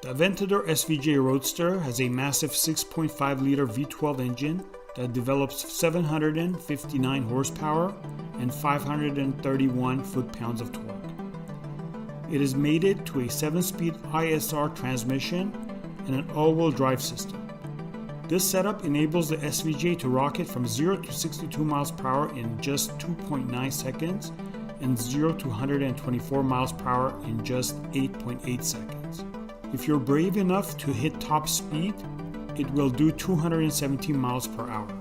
The Aventador SVJ Roadster has a massive 6.5-liter V12 engine that develops 759 horsepower and 531 foot-pounds of torque. It is mated to a 7-speed ISR transmission and an all-wheel drive system. This setup enables the SVJ to rocket from 0 to 62 miles per hour in just 2.9 seconds and 0 to 124 miles per hour in just 8.8 seconds. If you're brave enough to hit top speed, it will do 217 miles per hour.